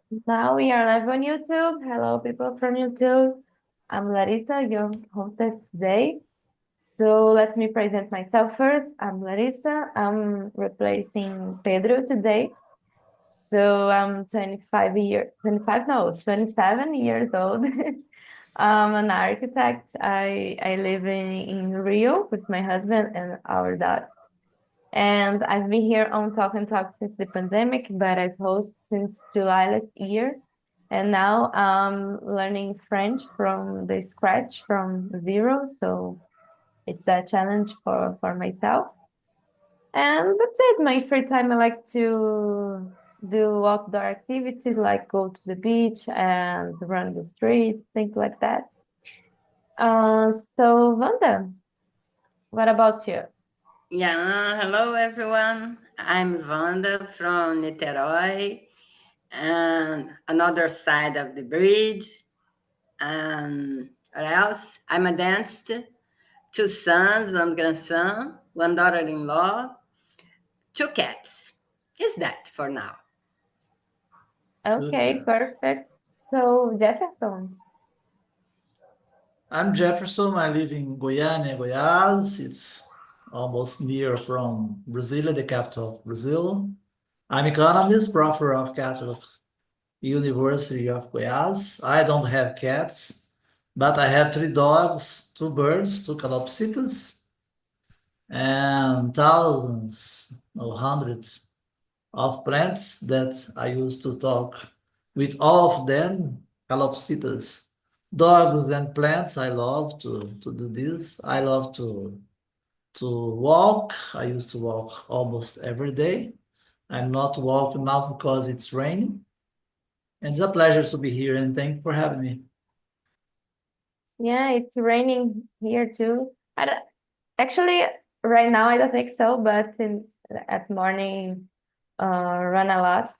Now we are live on YouTube. Hello, people from YouTube. I'm Larissa, your hostess today. So let me present myself first. I'm Larissa. I'm replacing Pedro today. So I'm 27 years old. I'm an architect. I live in Rio with my husband and our dog. And I've been here on Talk and Talk since the pandemic, but as host since July last year. And now I'm learning French from the scratch, from zero. So it's a challenge for myself. And that's it. My free time, I like to do outdoor activities like go to the beach and run the streets, things like that. So Wanda, what about you? Yeah, hello everyone. I'm Wanda from Niterói and another side of the bridge. What else? I'm a dentist, two sons, one grandson, one daughter-in-law, two cats. Is that for now? Good Okay, cats. perfect. So Jefferson. I'm Jefferson. I live in Goiânia, Goiás. It's almost near from Brasilia, the capital of Brazil. I'm economist, professor of Catholic University of Goiás. I don't have cats, but I have three dogs, two birds, two calopsitas, and thousands or hundreds of plants that I used to talk with all of them, calopsitas. Dogs and plants, I love to do this. I love to walk. I used to walk almost every day. I'm not walking now because it's raining. And it's a pleasure to be here and thank you for having me. Yeah, it's raining here too. I don't, actually, right now I don't think so, but at morning, run a lot.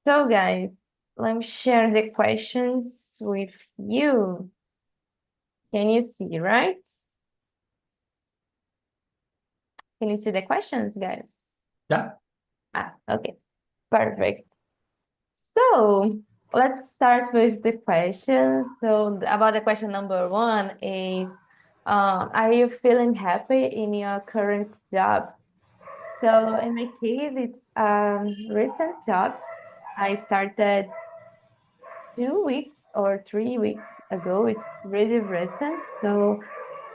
So guys, let me share the questions with you. Can you see, right? Can you see the questions, guys? Yeah. Okay, perfect. So let's start with the questions. So about the question number one is, are you feeling happy in your current job? So in my case, it's a recent job. I started 2 weeks or 3 weeks ago. It's really recent. So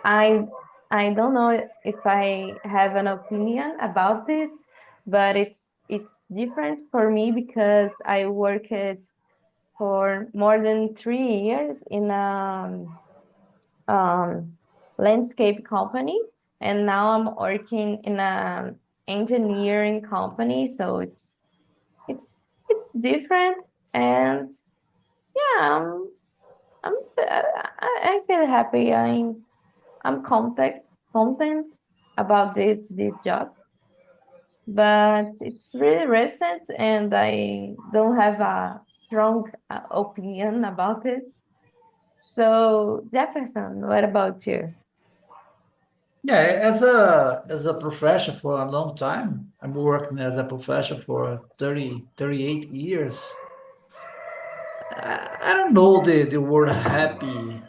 I I don't know if I have an opinion about this, but it's different for me because I worked for more than 3 years in a um, landscape company, and now I'm working in a engineering company. So it's it's different, and yeah, I feel happy. I'm content about this job, but it's really recent, and I don't have a strong opinion about it. So, Jefferson, what about you? Yeah, as a profession for a long time, I'm working as a profession for 38 years. I don't know the word happy.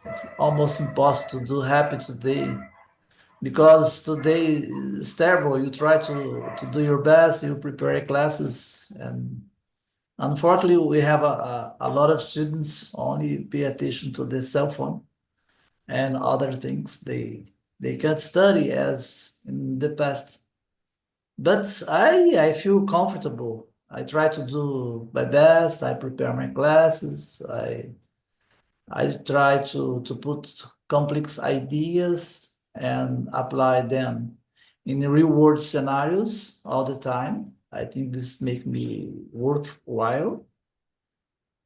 It's almost impossible to do happy today because today is terrible. You try to do your best, you prepare classes, and unfortunately, we have a lot of students only pay attention to the cell phone and other things. They can't study as in the past. But I feel comfortable. I try to do my best. I prepare my classes. I try to put complex ideas and apply them in real world scenarios all the time. I think this make me worthwhile.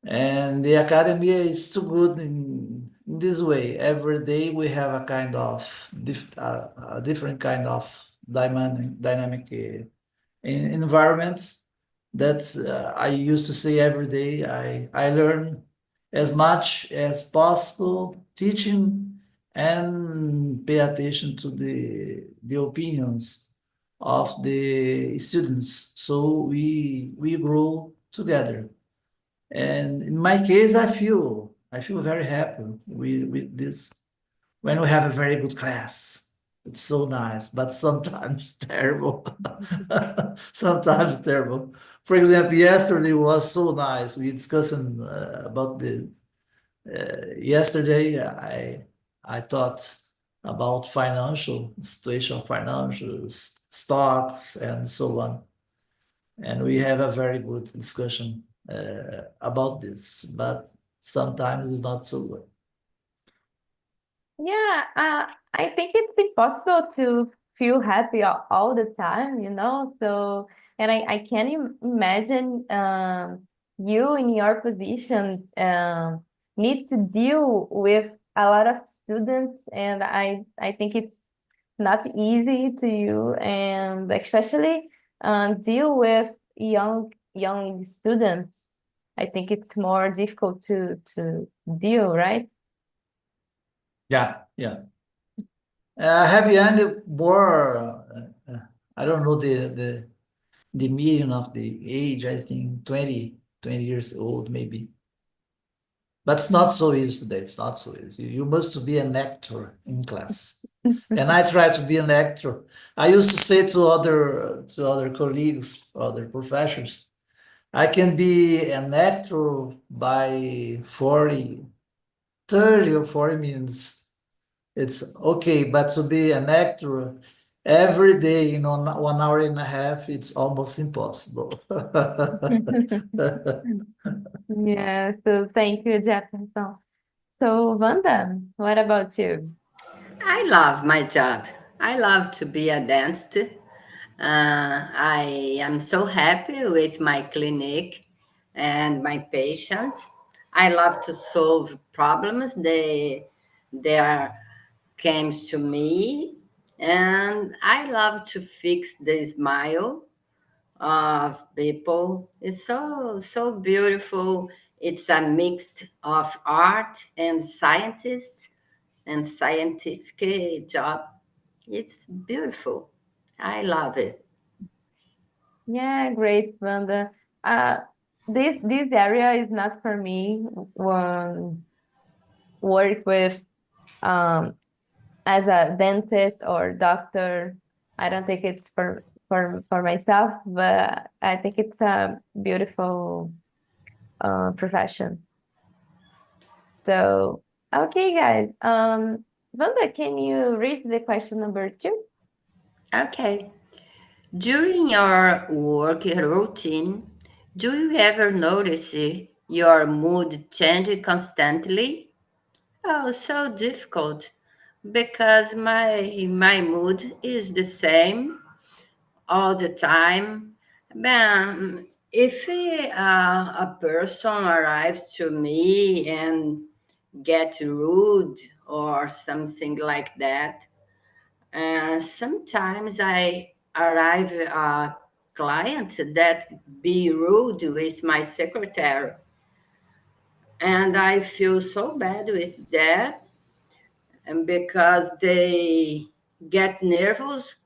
And the academy is too good in this way. Every day we have a kind of a different kind of dynamic environment that I used to say every day. I learn as much as possible, teaching and pay attention to the opinions of the students. So we grow together. And in my case, I feel very happy with this. When we have a very good class, it's so nice, but sometimes terrible. Sometimes terrible. For example, yesterday was so nice. We discussing about the yesterday. I thought about financial situation, financial stocks, and so on, and we have a very good discussion about this. But sometimes it's not so good. Yeah, I think it's impossible to feel happy all the time, you know? So, and I can imagine you in your position need to deal with a lot of students, and I think it's not easy to you, and especially deal with young students. I think it's more difficult to deal, right? Yeah, yeah. Have you any more? I don't know the median of the age. I think 20 years old maybe. But it's not so easy today. It's not so easy. You must be an actor in class. And I try to be an actor. I used to say to other colleagues, other professors, I can be an actor by 40, 30 or 40 minutes. It's okay, but to be an actor every day in 1 hour and a half, it's almost impossible. Yeah, so thank you, Jefferson. So, Wanda, what about you? I love my job. I love to be a dentist. I am so happy with my clinic and my patients. I love to solve problems. They are comes to me, and I love to fix the smile of people. It's so beautiful. It's a mix of art and scientists and scientific job. It's beautiful. I love it. Yeah, great, Wanda. Uh, this area is not for me. Work with um as a dentist or doctor. I don't think it's for myself, but I think it's a beautiful profession. So, okay, guys. Wanda, can you read the question number two? Okay. During your work routine, do you ever notice your mood change constantly? Oh, so difficult because my mood is the same all the time. But if a person arrives to me and get rude or something like that, sometimes I arrive a client that be rude with my secretary, and I feel so bad with that, and because they get nervous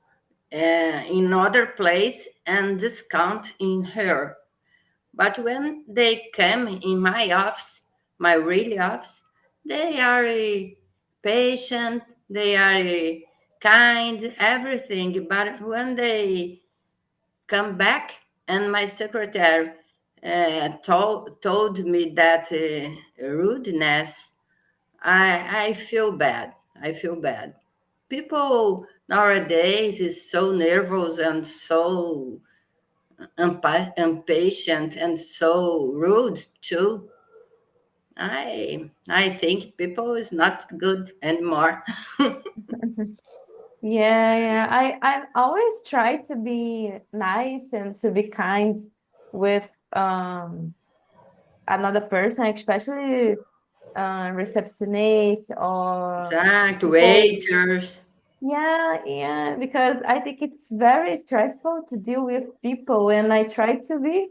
in other place and discount in her. But when they come in my office, my real office, they are patient, they are kind, everything. But when they come back, and my secretary told me that rudeness, I feel bad. I feel bad. People nowadays is so nervous and so impatient and so rude too. I think people is not good anymore. Yeah, yeah. I always try to be nice and to be kind with another person, especially receptionists or Exact people. waiters. Yeah, yeah, because I think it's very stressful to deal with people, and I try to be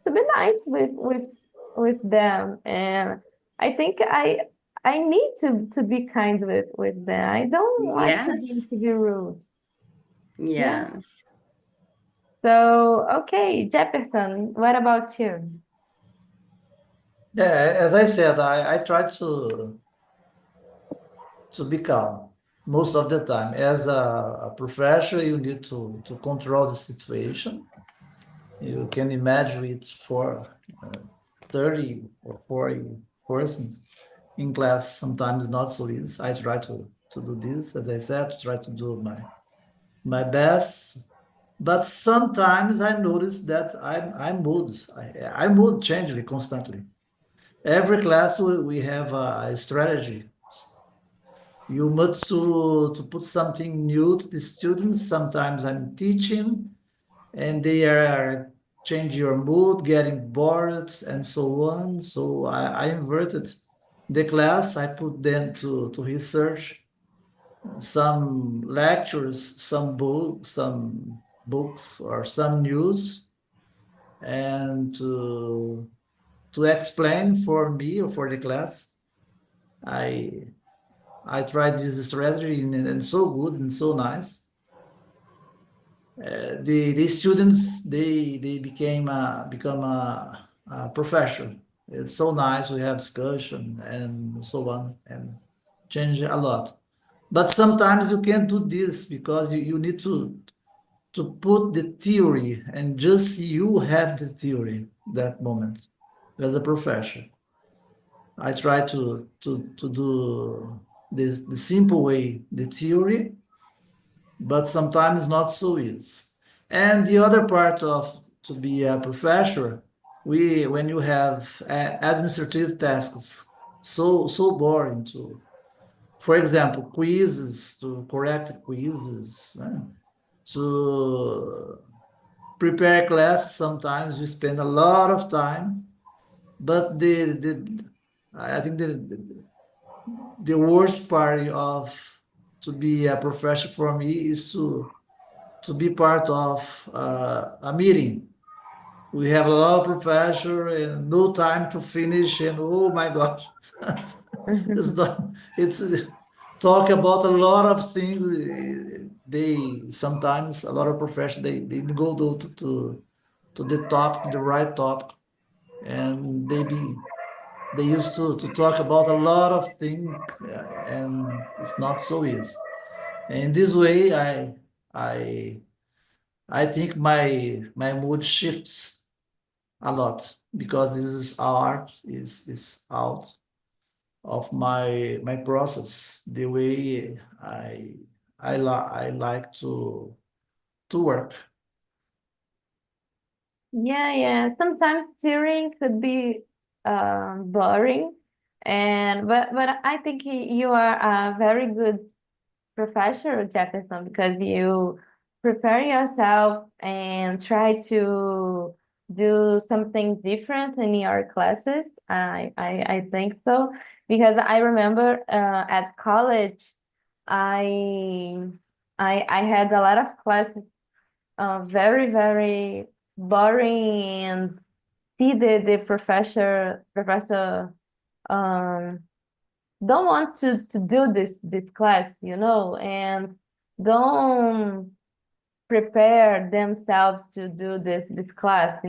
nice with them, and I think I need to be kind with them. I don't like to be Yes, to be rude. Yeah. yes. So, okay, Jefferson, what about you? Yeah, as I said, I try to be calm most of the time. As a professional, you need to control the situation. You can imagine it for 30 or 40 persons in class. Sometimes not so easy. I try to do this, as I said, to try to do my best. But sometimes I notice that I'm mood. I mood changing constantly. Every class we have a strategy. You must to put something new to the students. Sometimes I'm teaching and they are change your mood, getting bored, and so on. So I inverted the class. I put them to research some lectures, some books or some news, and to explain for me or for the class. I I tried this strategy and so good and so nice. The students they become a profession. It's so nice. We have discussion and so on and change a lot. But sometimes you can't do this because you need to put the theory and just you have the theory that moment as a profession. I try to do the simple way, the theory, but sometimes not so easy. And the other part of to be a professor, we when you have administrative tasks, so boring to, for example, quizzes, to correct quizzes, to prepare class. Sometimes we spend a lot of time, but the I think the worst part of to be a professor for me is to be part of a meeting. We have a lot of professor and no time to finish, and oh my gosh, it's not, it's talk about a lot of things. They sometimes a lot of professors they go to the topic, the right topic, and they used to talk about a lot of things, and it's not so easy. In this way, I I think my mood shifts a lot because this is art is out of my process, the way I like to work. Yeah, yeah. Sometimes touring could be boring, and but I think you are a very good professor, Jefferson, because you prepare yourself and try to do something different in your classes. I think so because I remember at college, I I had a lot of classes very boring and see the professor um don't want to do this class, and don't prepare themselves to do this class,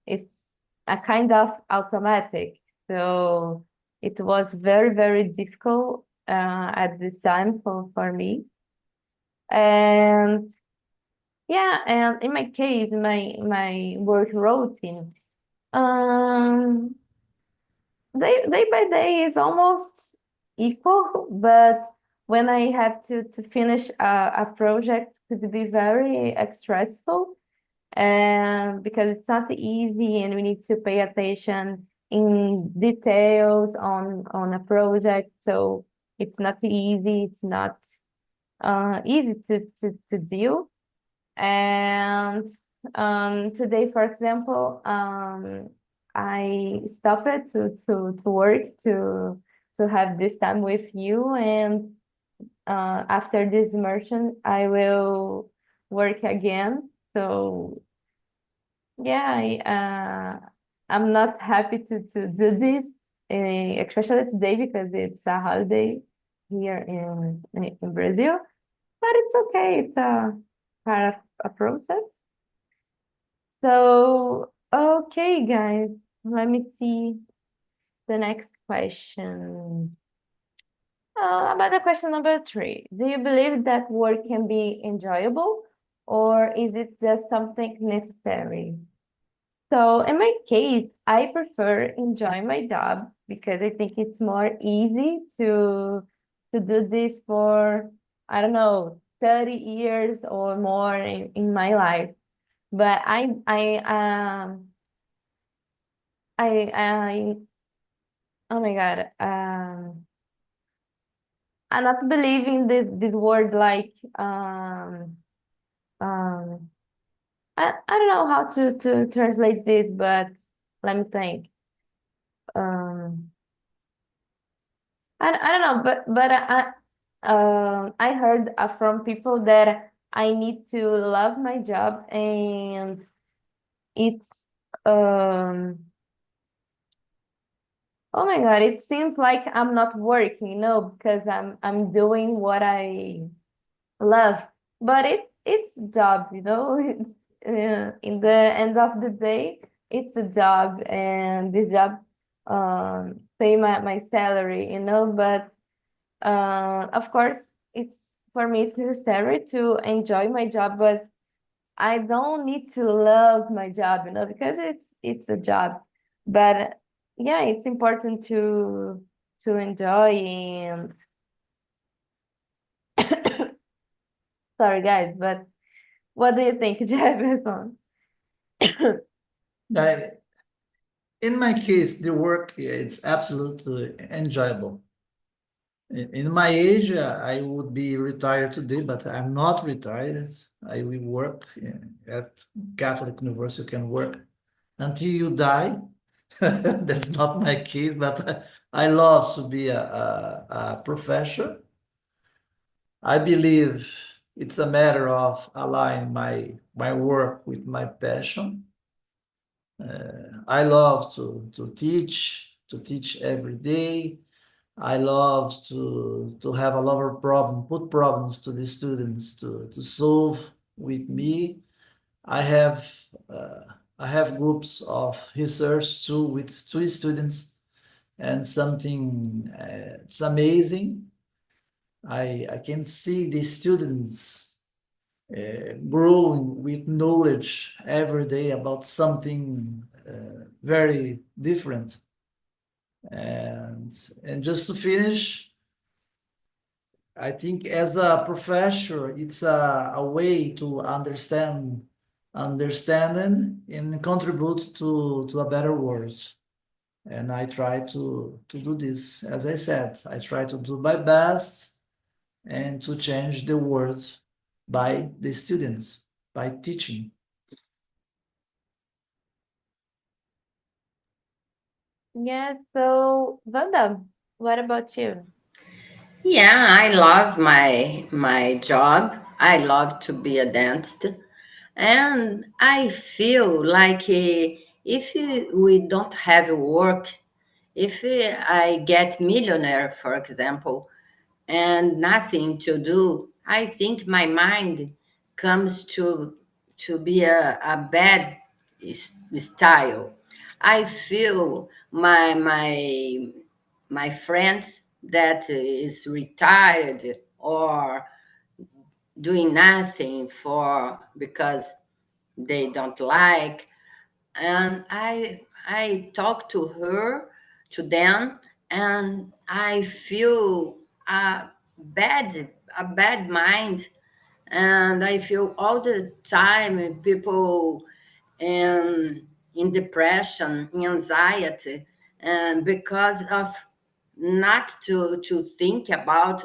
it's a kind of automatic. So it was very difficult at this time for me. And yeah, and in my case, my work routine, um, day by day is almost equal, but when I have to finish a project, it could be very stressful, and because it's not easy, and we need to pay attention in details on a project, so it's not easy. It's not easy to deal. And today, for example, I stopped to work to have this time with you, and after this immersion, I will work again. So yeah, I'm not happy to do this, especially today because it's a holiday here in Brazil. But it's okay. It's a part of a process. So, okay, guys, let me see the next question. About the question number 3. Do you believe that work can be enjoyable, or is it just something necessary? So in my case, I prefer enjoy my job because I think it's more easy to do this for, I don't know, 30 years or more in my life. But I oh my God, I'm not believing this word like um I don't know how to translate this, but let me think. Um I don't know, but I heard from people that I need to love my job, and it's um oh my God, it seems like I'm not working, because I'm doing what I love. But it's job, It's in the end of the day, it's a job, and this job pay my salary, But of course, it's for me it's necessary to enjoy my job, but I don't need to love my job, because it's a job. But yeah, it's important to enjoy and sorry guys, but what do you think, Jefferson? I, in my case, the work, it's absolutely enjoyable. In my age, I would be retired today, but I'm not retired. I will work at Catholic University. You can work until you die. That's not my case, but I love to be a professor. I believe it's a matter of aligning my work with my passion. I love to teach every day. I love to have a lot of problem, put problems to the students to solve with me. I have uh, I have groups of research too with two students, and something it's amazing. I can see the students growing with knowledge every day about something very different. And and just to finish, I think as a professor, it's a way to understanding and contribute to a better world. And I try to do this. As I said, I try to do my best and to change the world by the students, by teaching. Yeah, so Vanda, what about you? Yeah, I love my job. I love to be a dentist, and I feel like if we don't have work, if I get millionaire, for example, and nothing to do, I think my mind comes to be a bad style. I feel my friends that is retired or doing nothing for because they don't like, and I talk to her, to them, and I feel a bad mind, and I feel all the time people in depression, in anxiety, and because of not to think about.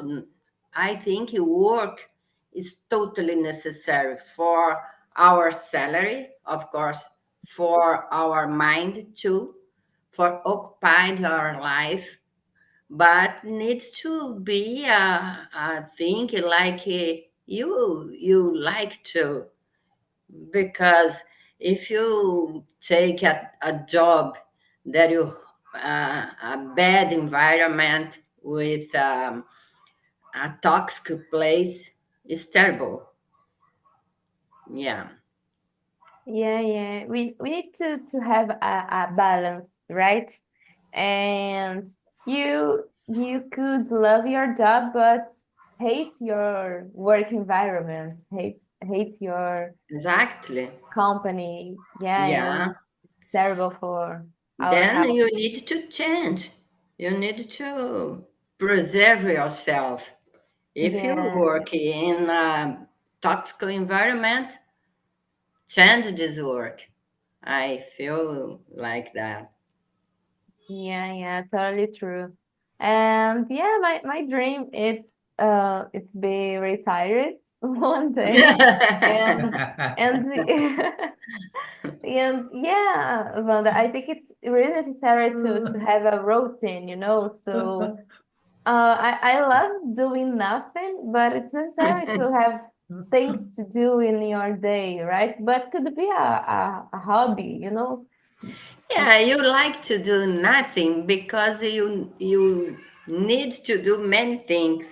I think work is totally necessary for our salary, of course, for our mind too, for occupying our life, but needs to be a thing like you like to, because if you take a job that you a bad environment with a toxic place, it's terrible. Yeah. Yeah, yeah. We need to have a balance, right? And you could love your job but hate your work environment, hate your Exactly. company. Yeah, and Yeah. it's terrible for our Then health. you need to change. You need to preserve yourself. If you Yeah, work in a toxic environment, change this work. I feel like that. yeah, yeah, totally true. And yeah, my dream is it's be retired one day. And and and yeah, Wanda, I think it's really necessary to have a routine, you know. So I love doing nothing, but it's necessary to have things to do in your day, right? But could be a hobby, you know. Yeah, you like to do nothing because you need to do many things.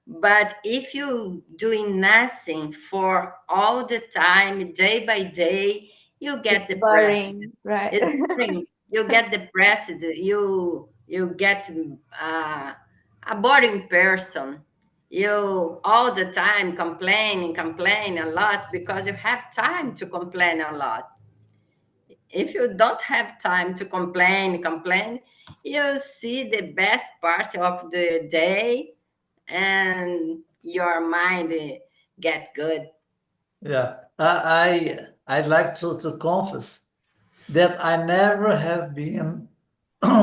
But if you doing nothing for all the time, day by day, you get It's depressed. boring, right? It's boring. You get depressed. You get a boring person. You all the time complain a lot because you have time to complain a lot. If you don't have time to complain, you see the best part of the day and your mind get good. Yeah, I'd like to confess that I never have been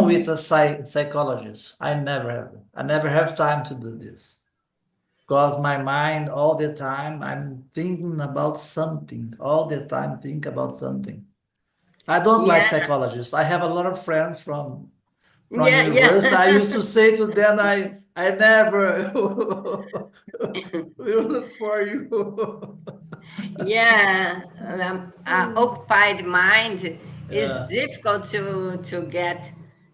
with a psychologist. I never have. I never have time to do this because my mind all the time I'm thinking about something. All the time think about something. I don't like Yeah, psychologists. I have a lot of friends from yeah, university. I yeah. used to say to them, I never will look for you. Yeah, Mm. occupied mind is Yeah, difficult to get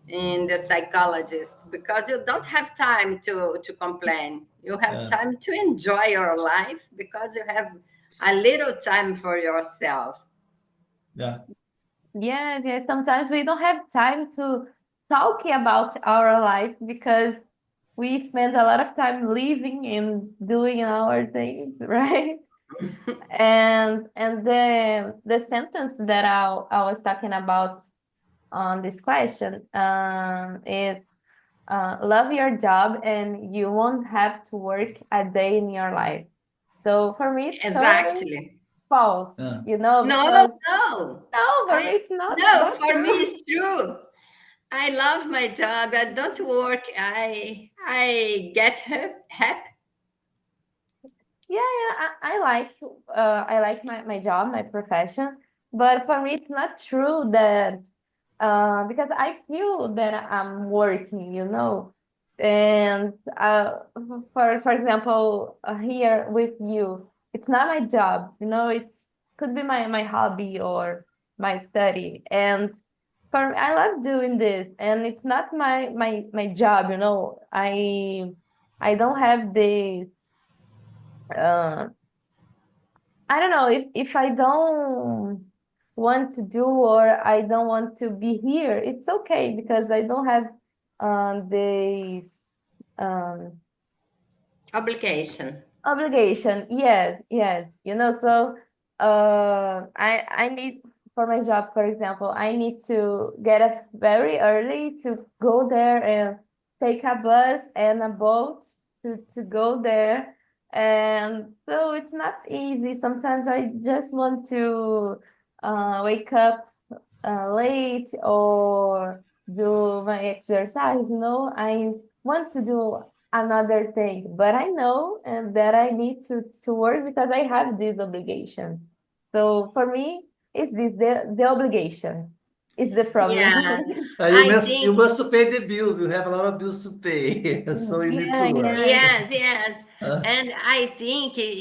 in the psychologist because you don't have time to complain. You have yeah, time to enjoy your life because you have a little time for yourself. yeah, Yes, yes. Sometimes we don't have time to talk about our life because we spend a lot of time living and doing our things, right? And the sentence that I was talking about on this question is love your job and you won't have to work a day in your life. So for me, it's totally Exactly. false, yeah, you know, No, because no. no, for me, I it's no, not for me true. it's true. I love my job. I don't work. I get happy. Yeah, yeah, I like my job, my profession, but for me it's not true that because I feel that I'm working, you know, and for example here with you, it's not my job, you know, it's could be my hobby or my study, and for I love doing this, and it's not my job, you know, I don't have this uh, I don't know if I don't want to do or I don't want to be here, it's okay because I don't have this um Obligation. obligation. Yes, yes. You know, so I need for my job, for example, I need to get up very early to go there and take a bus and a boat to go there. And so it's not easy. Sometimes I just want to wake up late or do my exercise, you know. I want to do another thing, but I know and that I need to work because I have this obligation. So for me, is this the obligation is the problem. Yeah, I you think must to pay the bills. You have a lot of bills to pay, so you need to Yeah, work. yeah, yes, yes, Uh, and I think it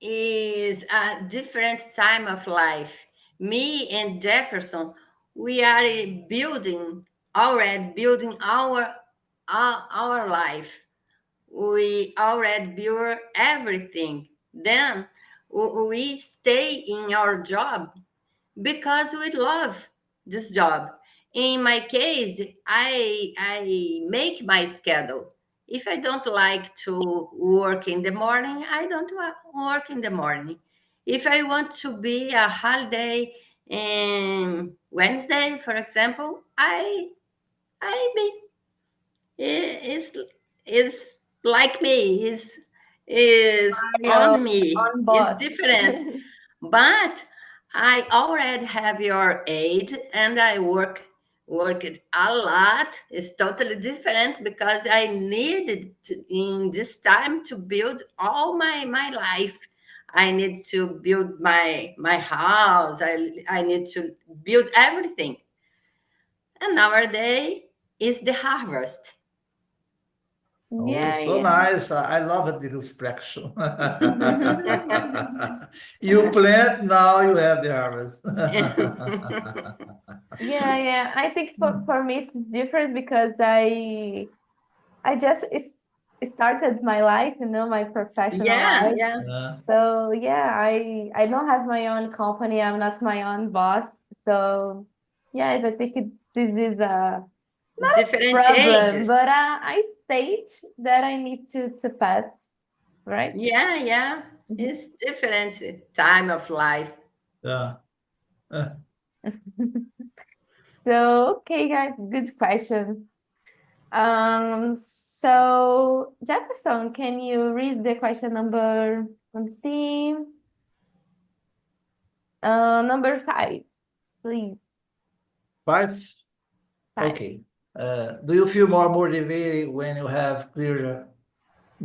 is a different time of life. Me and Jefferson, we are building our life. We already build everything. Then we stay in our job because we love this job. In my case, I make my schedule. If I don't like to work in the morning, I don't work in the morning. If I want to be a holiday in Wednesday, for example, I be is like me, is Your on me, own is boss. different. But I already have your age and I worked a lot. It's totally different because I needed in this time to build all my life. I need to build my house. I need to build everything. And nowadays is the harvest. Oh, Yeah, so yeah. nice. I love the expression. You plant, now you have the harvest. Yeah, yeah. I think for me it's different because I just started my life, my professional Yeah, life. yeah. Yeah, So yeah, I don't have my own company. I'm not my own boss. So yes, I think this is a Different problem, ages. but I stage that I need to pass, right? Yeah, yeah. Mhm. It's different time of life. yeah. So okay, guys, good question. So Jefferson, can you read the question number, let me see, number 5, please. Five. 5. Okay. Do you feel more motivated when you have clear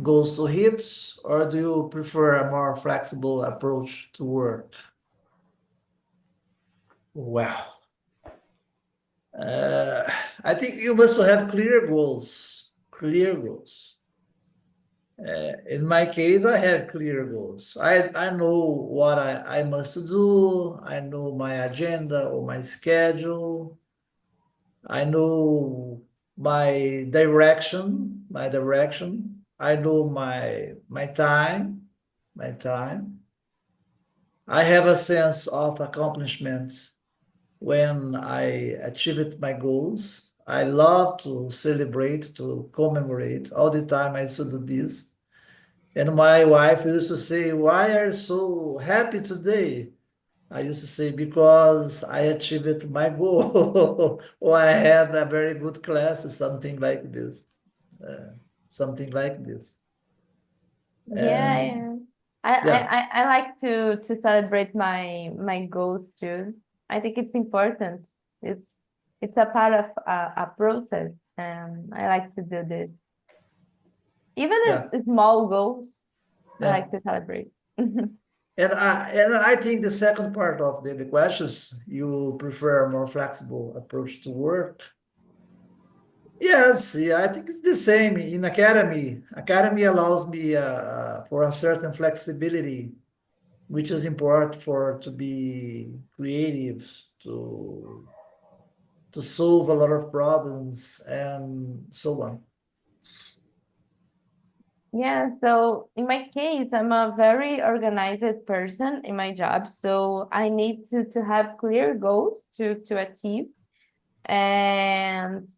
goals to hit, or do you prefer a more flexible approach to work? Well, uh, I think you must have clear goals. Clear goals. In my case, I have clear goals. I know what I must do. I know my agenda or my schedule. I know my direction. I know my time. I have a sense of accomplishment when I achieved my goals. I love to celebrate, to commemorate. All the time I used to do this. And my wife used to say, "Why are you so happy today?" I used to say, "Because I achieved my goal," or I had a very good class, something like this. Uh, Something like this. Yeah, And yeah. yeah, I like to celebrate my goals too. I think it's important. It's it's a part of a process, and I like to do this. Even yeah, if small goals, I yeah. like to celebrate. And I think the second part of the questions, you prefer a more flexible approach to work. Yes, yeah, I think it's the same in academy. Academy allows me for a certain flexibility, which is important for to be creative, to solve a lot of problems and so on. Yeah, so in my case, I'm a very organized person in my job, so I need to have clear goals to achieve and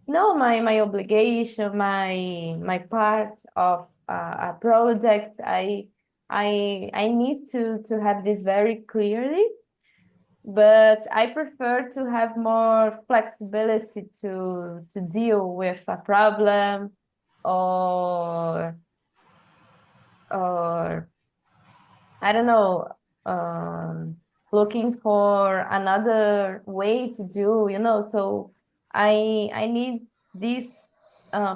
know my obligation, my part of a project. I need to have this very clearly, but I prefer to have more flexibility to deal with a problem or or I don't know, um, looking for another way to do, so I need this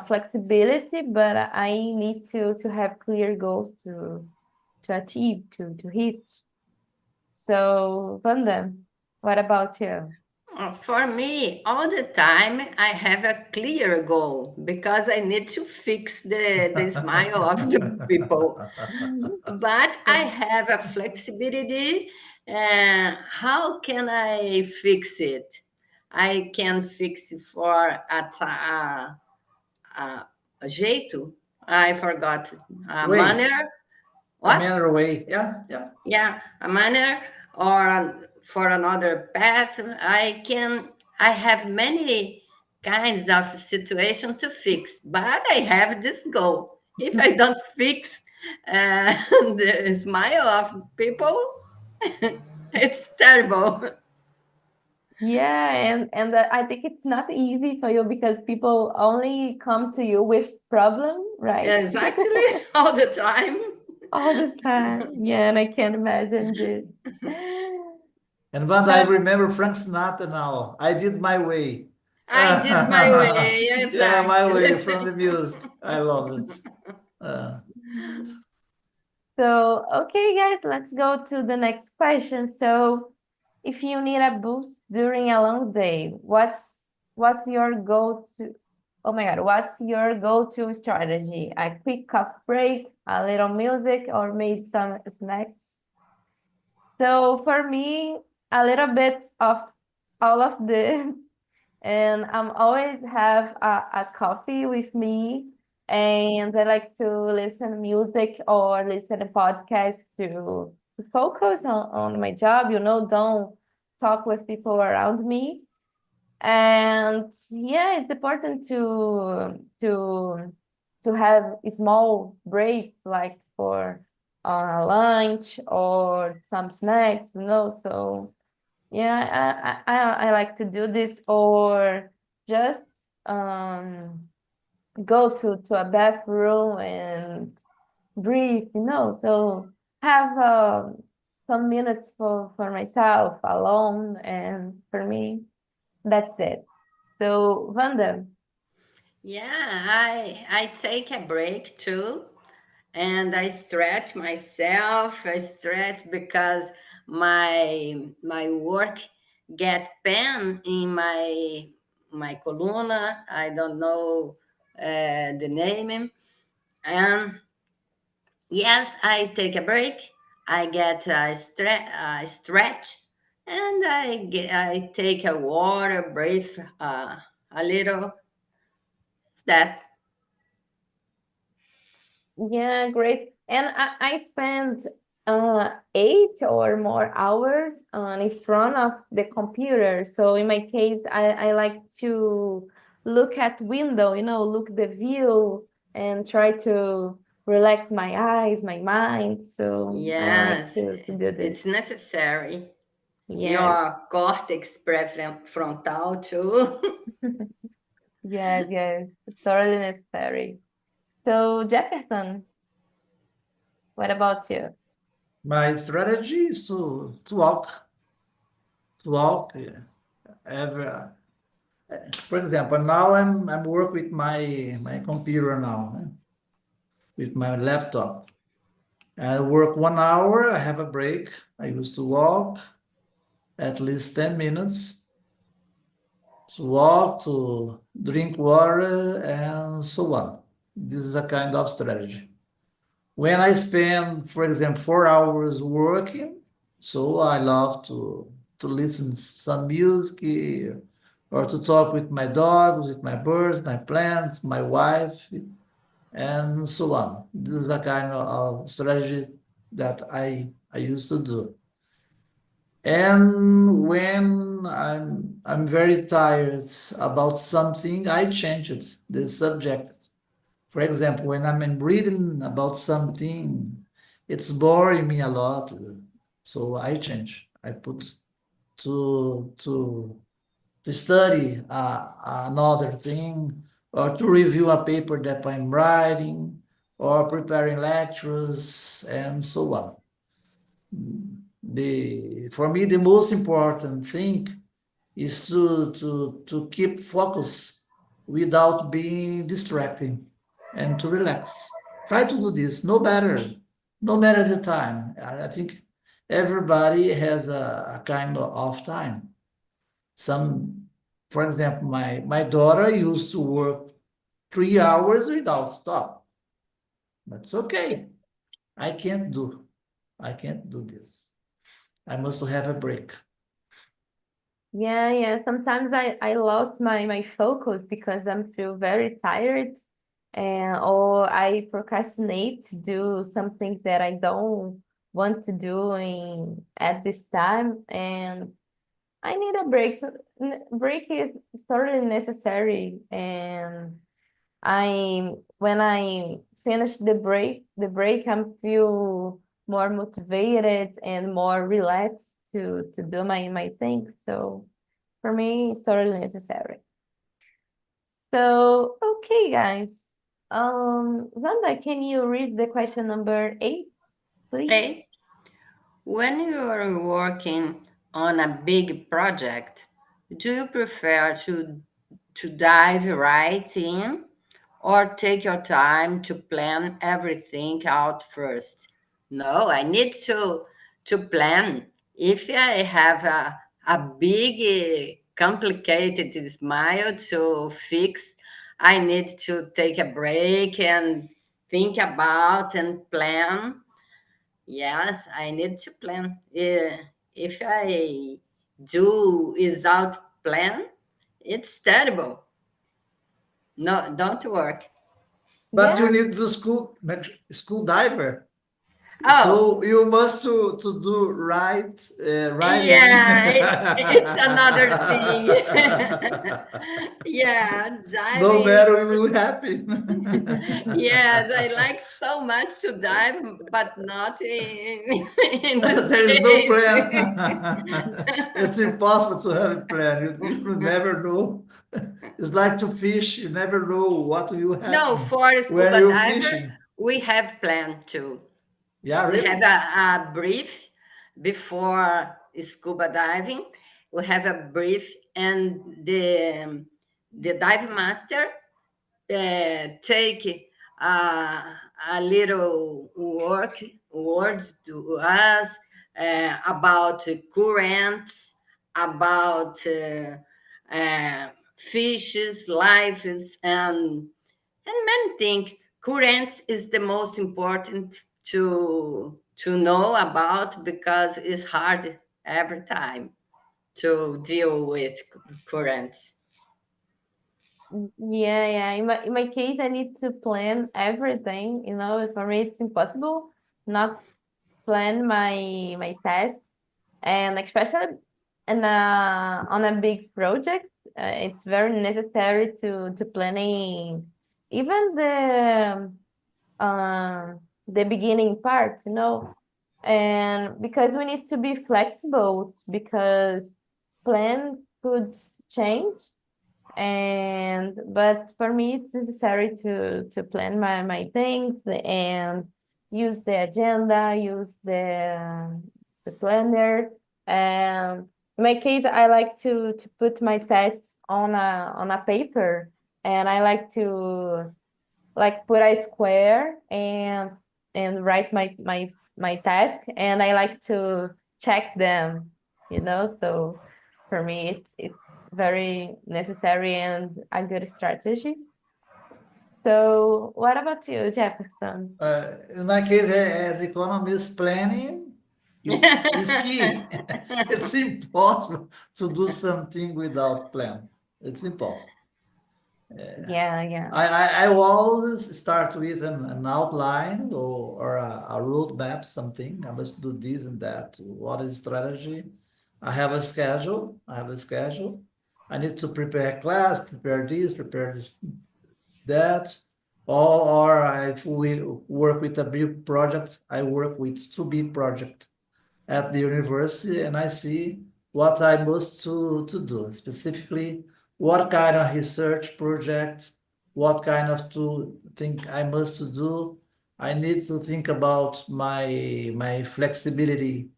flexibility, but I need to have clear goals to achieve, to hit. So, Vanda, what about you? For me, all the time, I have a clear goal because I need to fix the smile of the people. But I have a flexibility. How can I fix it? I can fix it for a jeito. I forgot a Wait, manner. What? manner way. Yeah, yeah. Yeah, a manner or for another path. I have many kinds of situation to fix, but I have this goal. If I don't fix the smile of people, it's terrible. Yeah, and I think it's not easy for you because people only come to you with problem, right? Exactly, all the time. All the time. Yeah, and I can't imagine this. And when I But remember Frank Sinatra now, I did my way. I did my way, Yeah, my way from exactly. the music. I love it. Uh, so, okay, guys, let's go to the next question. So, if you need a boost during a long day, what's your go-to? Oh my God, what's your go-to strategy? A quick coffee break, a little music, or maybe some snacks? So for me, a little bit of all of this, and I'm always have a coffee with me, and I like to listen music or listen to podcasts to focus on my job, don't talk with people around me. And yeah, it's important to have small breaks like for lunch or some snacks. So yeah, I like to do this or just um go to a bathroom and breathe. So have some minutes for myself alone, and for me, that's it. So, Wanda, Yeah, I take a break too, and I stretch myself. I stretch because my work get pain in my columna. I don't know the name, and yes, I take a break. I get a stretch, and I take a water, breathe a little. Step. yeah, great. And I spent 8 or more hours in front of the computer. So in my case, I like to look at window, look the view and try to relax my eyes, my mind. So I like Yes, to do this. it's necessary. Yes. Your cortex prefrontal too. Yes, yes, it's totally necessary. So Jefferson, what about you? my strategy is to walk. Yeah. Every, for example, now I'm work with my computer now, with my laptop. I work 1 hour. I have a break. I used to walk at least 10 minutes, to walk, to drink water, and so on. This is a kind of strategy. When I spend, for example, 4 hours working, so I love to listen some music, or to talk with my dogs, with my birds, my plants, my wife, and so on. This is a kind of strategy that I used to do. And when I'm very tired about something, I change it, the subject. For example, when I'm reading about something, it's boring me a lot. So I change. I put to study another thing, or to review a paper that I'm writing, or preparing lectures, and so on. For me, the most important thing is to keep focus without being distracting, and to relax. Try to do this, no matter the time. I think everybody has a kind of off time. Some, for example, my daughter used to work 3 hours without stop. That's okay. I can't do. I can't do this. I must have a break. Yeah, yeah. Sometimes I lost my focus because I'm feel very tired and or I procrastinate to do something that I don't want to do at this time, and I need a break. So, break is totally necessary, and when I finish the break, I feel more motivated and more relaxed to do my thing. So for me, it's totally necessary. So okay, guys. Wanda, can you read the question number 8, please? Hey, when you are working on a big project, do you prefer to dive right in or take your time to plan everything out first? No, I need to plan. If I have a big, complicated smile to fix, I need to take a break and think about and plan. Yes, I need to plan. If I do without plan, it's terrible. No, don't work. But Yeah, you need to school diver. Oh, So you must to do right riding. yeah, it's another thing. Yeah, No diving. matter it will happen. Yes, I like so much to dive, but not in in this There is no case. plan. It's impossible to have a plan. You never know. It's like to fish. You never know what will No, happen for a when scuba you're diver, fishing. we have planned to. Yeah, We have really? a brief before scuba diving. We have a brief, and the dive master take a little words to us about currents, about fishes, lives, and many things. Currents is the most important to know about because it's hard every time to deal with currents. yeah, yeah. In my case, I need to plan everything. For me, it's impossible not plan my tasks, and especially on a big project, it's very necessary to planning even the beginning part, and because we need to be flexible because plan could change, and but for me it's necessary to plan my things and use the agenda, use the planner. And in my case, I like to put my tasks on a paper, and I like to put a square and write my task, and I like to check them, so for me it's very necessary and a good strategy. So what about you, Jefferson? In my case, as economist, planning is key. It's impossible to do something without plan. It's impossible. Yeah, yeah. I will always start with an outline or a roadmap, something. I must do this and that. What is strategy? I have a schedule. I have a schedule. I need to prepare class, prepare this, prepare this, that. Or if we work with a big project, I work with two big projects at the university, and I see what I must to do, specifically what kind of research project, what kind of to think I must to do. I need to think about my flexibility,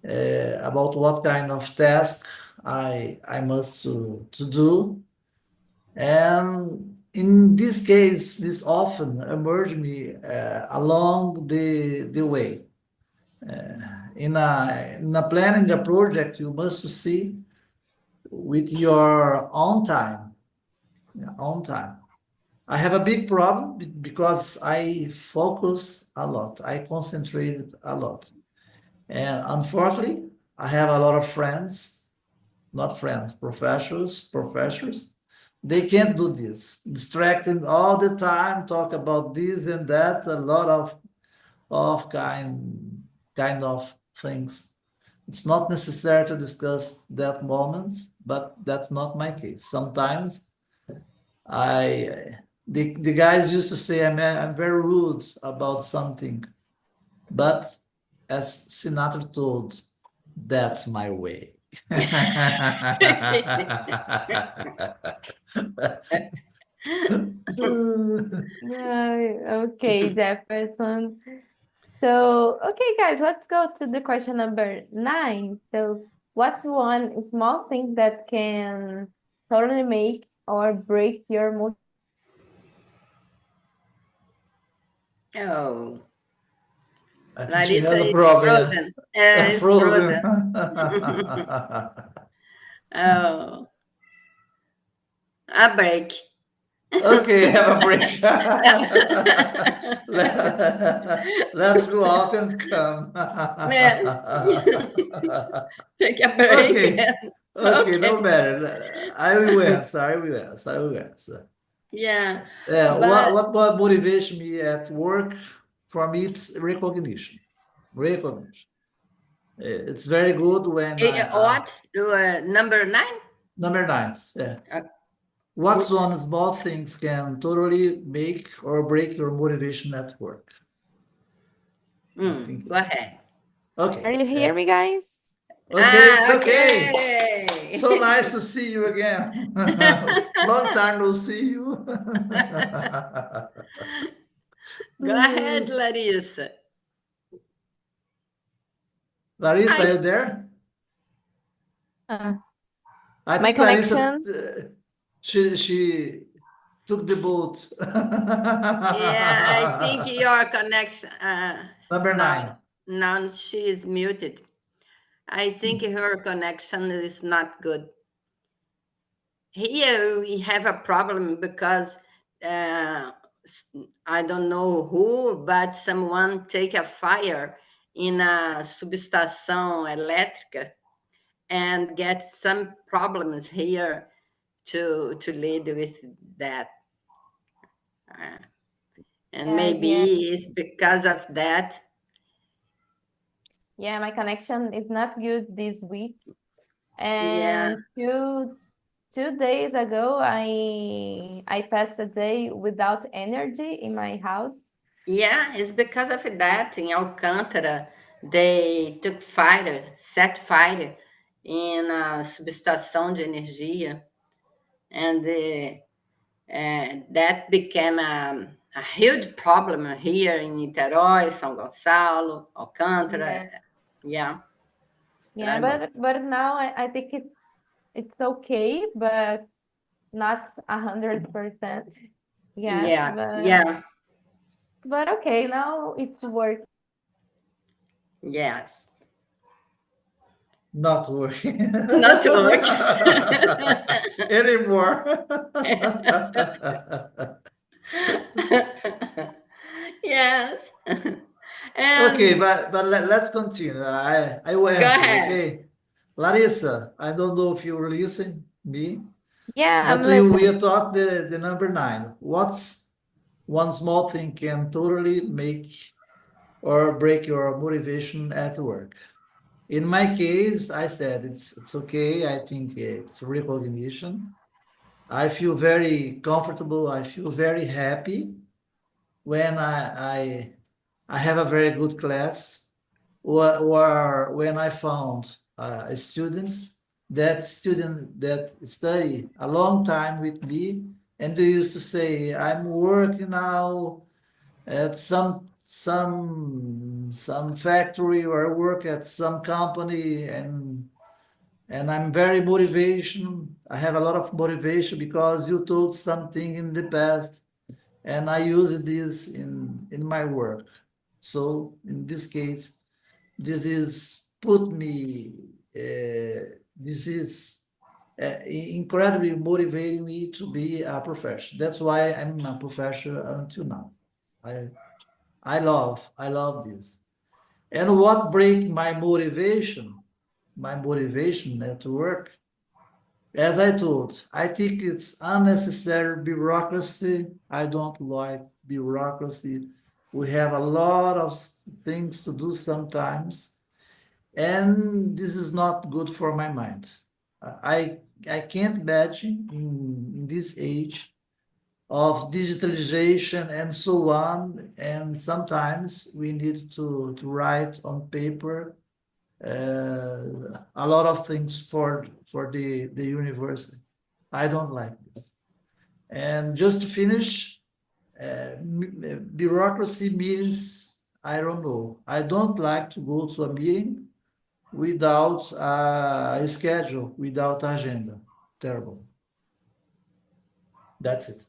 about what kind of task I must to do. And in this case, this often emerge me along the way. In a planning a project, you must see with your own time. Yeah, own time. I have a big problem because I focus a lot. I concentrated a lot. And unfortunately, I have a lot of friends, not friends, professors, They can't do this. Distracting all the time, talk about this and that, a lot of kind of things. It's not necessary to discuss that moment, but that's not my case. Sometimes I the guys used to say I'm very rude about something, but as Sinatra told, that's my way. Okay, Jefferson. So, okay, guys, let's go to the question number 9. So, what's one small thing that can totally make or break your mood? Oh, I think she Larissa has a is problem. frozen. It's Frozen. frozen. Oh, a break. Okay, have a break. Let's go out and come. Yeah. Take a break. Okay, okay, Okay. no matter. I will answer. I will answer. I will answer. Yeah. Yeah, But what motivates me at work? For me, it's recognition. Recognition. It's very good when what's number 9? number 9. Yeah. Uh, What's which? one small things can totally make or break your motivation at work? I think. Go ahead. Are Okay. you hear me, guys? Okay, it's okay. So Okay. nice to see you again. Long time no see you. Go ahead, Larissa. Larissa, I are you there? Uh, I my think Larissa, connection. she took the boat. Yeah, I think your connection. Number No, 9. no, she is muted. I think her connection is not good. Here we have a problem because uh, I don't know who, but someone take a fire in a substation elétrica and get some problems here to lead with that. Uh, and Yeah, yeah. maybe it's because of that. Yeah, my connection is not good this week. Yeah, And two days ago, I passed a day without energy in my house. yeah, it's because of that. In Alcântara, they took fire, set fire in a subestação de energia, and that became a huge problem here in Niterói, São Gonçalo, Alcântara. Yeah, Yeah, it's yeah, terrible. but now I think it's okay, but not 100%. Yes, Yeah, yeah, but okay, now it's working. yes. Not working Not work. anymore. Yes. Okay, And but let's continue. I will go answer, ahead. okay? Larissa, I don't know if you listen me, Yeah, I'm but we listening. will talk the number 9. What's one small thing can totally make or break your motivation at work? In my case, I said it's okay. I think it's recognition. I feel very comfortable. I feel very happy when I have a very good class, or when I found student that study a long time with me, and they used to say, "I'm working now at some factory, or I work at some company, and I'm very motivation. I have a lot of motivation because you told something in the past, and I use this in my work. So in this case, this is put me. This is incredibly motivating me to be a professional. That's why I'm a professional until now. I I love this. And what break my motivation? My motivation at work. As I told, I think it's unnecessary bureaucracy. I don't like bureaucracy. We have a lot of things to do sometimes, and this is not good for my mind. I I can't imagine in this age of digitalization and so on, and sometimes we need to write on paper a lot of things for the university. I don't like this. And just to finish, bureaucracy means I don't know. I don't like to go to a meeting without a schedule, without agenda. Terrible. That's it.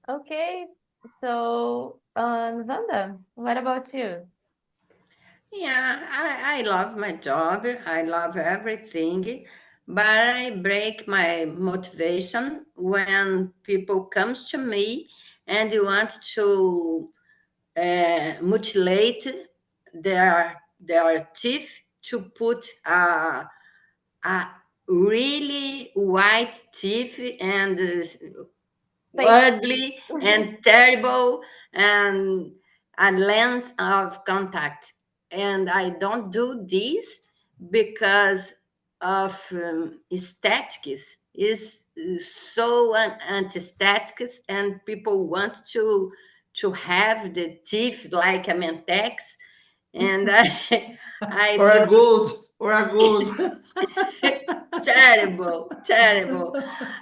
Okay, so Vanda, what about you? Yeah, I love my job. I love everything, but I break my motivation when people comes to me and want to mutilate their teeth to put a really white teeth and Fake. ugly and terrible and a lens of contact. And I don't do this because of aesthetics. Is so anti-aesthetics, and people want to have the teeth like a mentex, and I Or a feel gold, or a gold. terrible, terrible.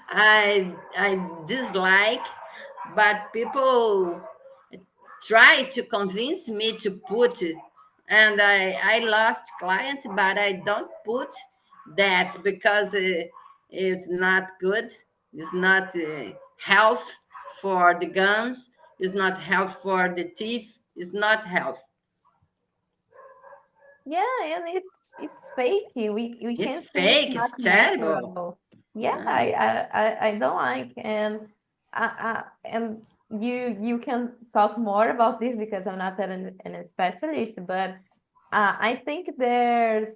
I dislike, but people try to convince me to put it, and I lost client, but I don't put that because it's not good. It's not health for the gums. It's not health for the teeth. It's not health. Yeah, and it's fake. We It's can see it's fake. not It's terrible. natural. Yeah, Uh, I don't like, and you can talk more about this because I'm not an specialist, but I think there's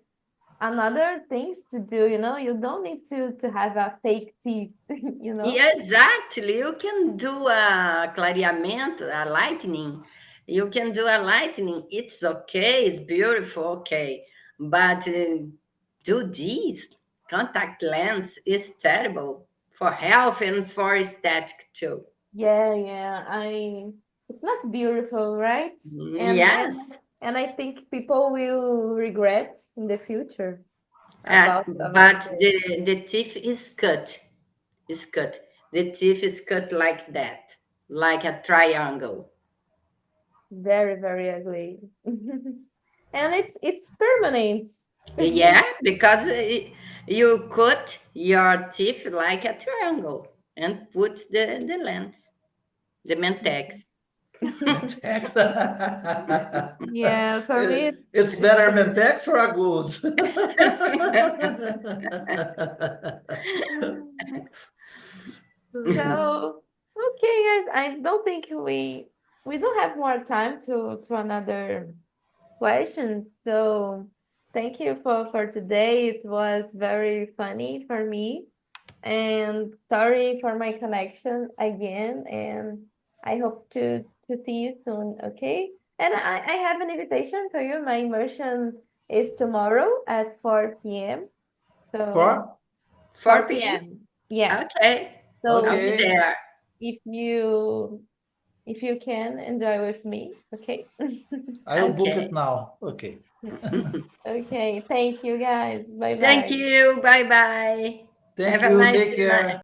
another things to do. You don't need to have a fake teeth. You know. Yeah, exactly. You can do a clareamento, a lightning. You can do a lightning. It's okay. It's beautiful. Okay. But do this. Contact lens is terrible for health and for aesthetic too. Yeah, yeah. It's not beautiful, right? And and Yes. and I think people will regret in the future about But this. the teeth is cut. Is cut. The teeth is cut like that, like a triangle. Very, very ugly. And it's permanent. Yeah, because you cut your teeth like a triangle and put the lens, the mentex. Mentex. Yeah, for me It's it's better Mentex or a gold? so okay, guys. I don't think we don't have more time to another question. So thank you for today. It was very funny for me. And sorry for my connection again. And I hope to see you soon. Okay. And I have an invitation for you. My immersion is tomorrow at 4 p.m. So For? 4 4 p.m. p.m. Yeah. Okay, I'll So be Okay, there. if you can enjoy with me, okay? I will book it Okay. now. Okay. Okay. Thank you guys. Bye Thank bye. you. Bye bye. Thank Have a you. nice Take night. care.